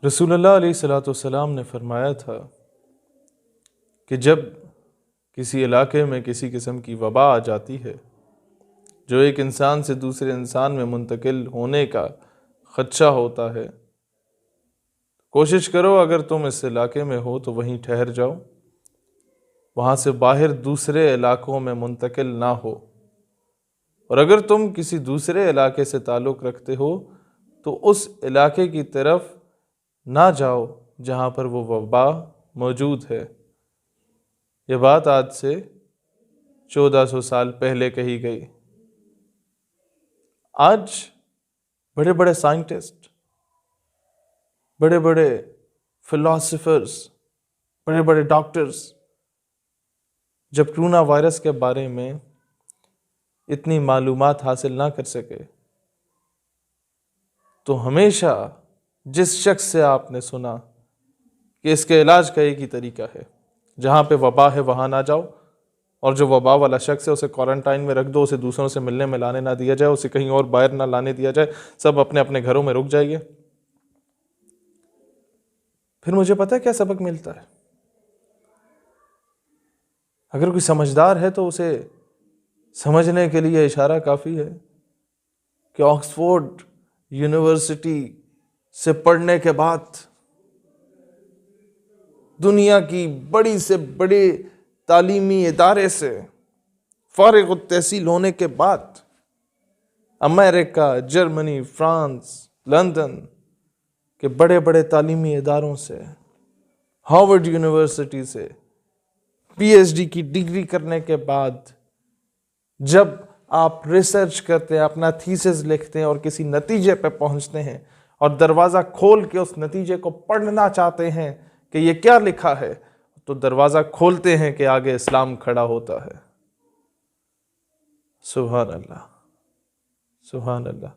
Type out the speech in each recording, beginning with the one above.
رسول اللہ علیہ الصلوۃ والسلام نے فرمایا تھا کہ جب کسی علاقے میں کسی قسم کی وبا آ جاتی ہے جو ایک انسان سے دوسرے انسان میں منتقل ہونے کا خدشہ ہوتا ہے، کوشش کرو اگر تم اس علاقے میں ہو تو وہیں ٹھہر جاؤ، وہاں سے باہر دوسرے علاقوں میں منتقل نہ ہو، اور اگر تم کسی دوسرے علاقے سے تعلق رکھتے ہو تو اس علاقے کی طرف نہ جاؤ جہاں پر وہ وبا موجود ہے۔ یہ بات آج سے 1400 سال پہلے کہی گئی۔ آج بڑے بڑے سائنٹسٹ، بڑے بڑے فلاسفرز، بڑے بڑے ڈاکٹرز جب کرونا وائرس کے بارے میں اتنی معلومات حاصل نہ کر سکے تو ہمیشہ جس شخص سے آپ نے سنا کہ اس کے علاج کا ایک ہی طریقہ ہے، جہاں پہ وبا ہے وہاں نہ جاؤ، اور جو وبا والا شخص ہے اسے کوارنٹائن میں رکھ دو، اسے دوسروں سے ملنے ملانے نہ دیا جائے، اسے کہیں اور باہر نہ لانے دیا جائے، سب اپنے اپنے گھروں میں رک جائیے۔ پھر مجھے پتہ ہے کیا سبق ملتا ہے؟ اگر کوئی سمجھدار ہے تو اسے سمجھنے کے لیے اشارہ کافی ہے کہ آکسفورڈ یونیورسٹی سے پڑھنے کے بعد، دنیا کی بڑی سے بڑے تعلیمی ادارے سے فارغ التحصیل ہونے کے بعد، امریکہ، جرمنی، فرانس، لندن کے بڑے بڑے تعلیمی اداروں سے، ہارورڈ یونیورسٹی سے پی ایچ ڈی کی ڈگری کرنے کے بعد جب آپ ریسرچ کرتے ہیں، اپنا تھیسس لکھتے ہیں اور کسی نتیجے پہ پہنچتے ہیں اور دروازہ کھول کے اس نتیجے کو پڑھنا چاہتے ہیں کہ یہ کیا لکھا ہے، تو دروازہ کھولتے ہیں کہ آگے اسلام کھڑا ہوتا ہے۔ سبحان اللہ، سبحان اللہ۔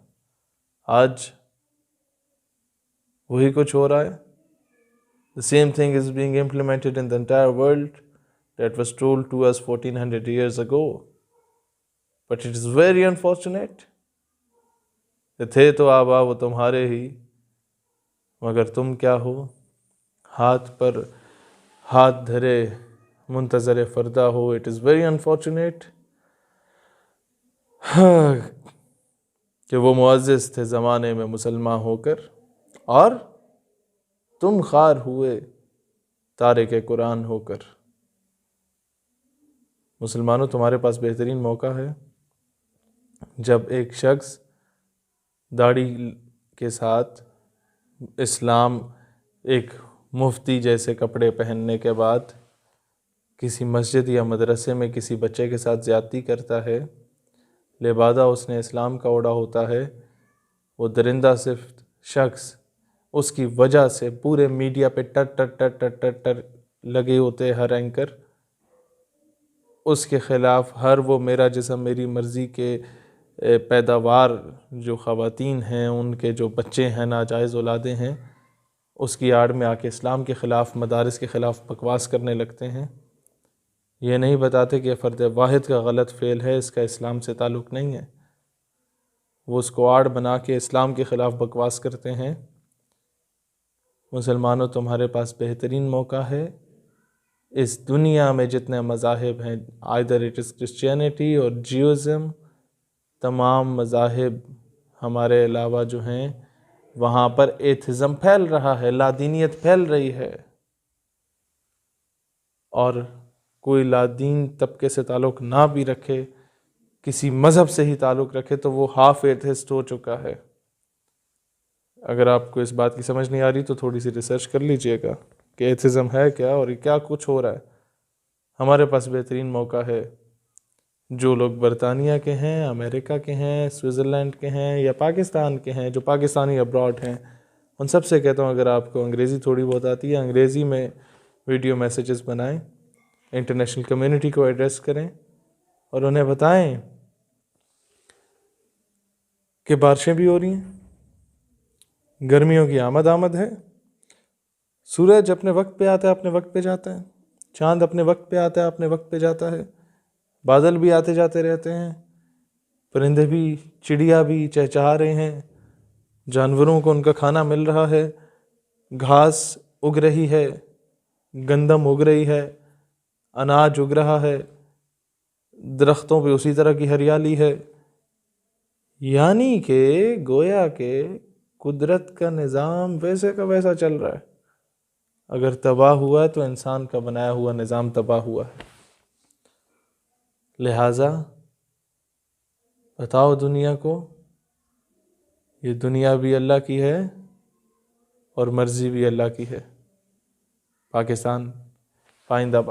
آج وہی کچھ ہو رہا ہے۔ The same thing is being implemented in the entire world that was told to us 1400 years ago. But it is very unfortunate کہ تھے تو آبا وہ تمہارے ہی، مگر تم کیا ہو؟ ہاتھ پر ہاتھ دھرے منتظر فردہ ہو۔ It is very unfortunate کہ وہ معزز تھے زمانے میں مسلمان ہو کر، اور تم خوار ہوئے تارک قرآن ہو کر۔ مسلمانوں، تمہارے پاس بہترین موقع ہے جب ایک شخص داڑھی کے ساتھ اسلام ایک مفتی جیسے کپڑے پہننے کے بعد کسی مسجد یا مدرسے میں کسی بچے کے ساتھ زیادتی کرتا ہے، لبادہ اس نے اسلام کا اوڑھا ہوتا ہے، وہ درندہ صفت شخص اس کی وجہ سے پورے میڈیا پہ ٹر ٹر ٹر ٹر ٹر ٹر لگے ہوتے، ہر اینکر اس کے خلاف، ہر وہ میرا جسم میری مرضی کے پیداوار جو خواتین ہیں، ان کے جو بچے ہیں، ناجائز اولادیں ہیں، اس کی آڑ میں آ کے اسلام کے خلاف، مدارس کے خلاف بکواس کرنے لگتے ہیں۔ یہ نہیں بتاتے کہ فرد واحد کا غلط فعل ہے، اس کا اسلام سے تعلق نہیں ہے، وہ اس کو آڑ بنا کے اسلام کے خلاف بکواس کرتے ہیں۔ مسلمانوں، تمہارے پاس بہترین موقع ہے۔ اس دنیا میں جتنے مذاہب ہیں، either it is Christianity اور جیوزم، تمام مذاہب ہمارے علاوہ جو ہیں وہاں پر ایتھزم پھیل رہا ہے، لادینیت پھیل رہی ہے، اور کوئی لادین طبقے سے تعلق نہ بھی رکھے، کسی مذہب سے ہی تعلق رکھے، تو وہ ہاف ایتھسٹ ہو چکا ہے۔ اگر آپ کو اس بات کی سمجھ نہیں آ رہی تو تھوڑی سی ریسرچ کر لیجئے گا کہ ایتھزم ہے کیا اور یہ کیا کچھ ہو رہا ہے۔ ہمارے پاس بہترین موقع ہے۔ جو لوگ برطانیہ کے ہیں، امریکہ کے ہیں، سوئٹزرلینڈ کے ہیں یا پاکستان کے ہیں، جو پاکستانی ابراڈ ہیں، ان سب سے کہتا ہوں اگر آپ کو انگریزی تھوڑی بہت آتی ہے، انگریزی میں ویڈیو میسیجز بنائیں، انٹرنیشنل کمیونٹی کو ایڈریس کریں اور انہیں بتائیں کہ بارشیں بھی ہو رہی ہیں، گرمیوں کی آمد ہے، سورج اپنے وقت پہ آتا ہے، اپنے وقت پہ جاتا ہے، چاند اپنے وقت پہ آتا ہے، اپنے وقت پہ جاتا ہے، بادل بھی آتے جاتے رہتے ہیں، پرندے بھی، چڑیا بھی چہچہا رہے ہیں، جانوروں کو ان کا کھانا مل رہا ہے، گھاس اگ رہی ہے، گندم اگ رہی ہے، اناج اگ رہا ہے، درختوں پہ اسی طرح کی ہریالی ہے، یعنی کہ گویا کہ قدرت کا نظام ویسے کا ویسا چل رہا ہے۔ اگر تباہ ہوا ہے تو انسان کا بنایا ہوا نظام تباہ ہوا ہے۔ لہٰذا بتاؤ دنیا کو، یہ دنیا بھی اللہ کی ہے اور مرضی بھی اللہ کی ہے۔ پاکستان پائندہ باد۔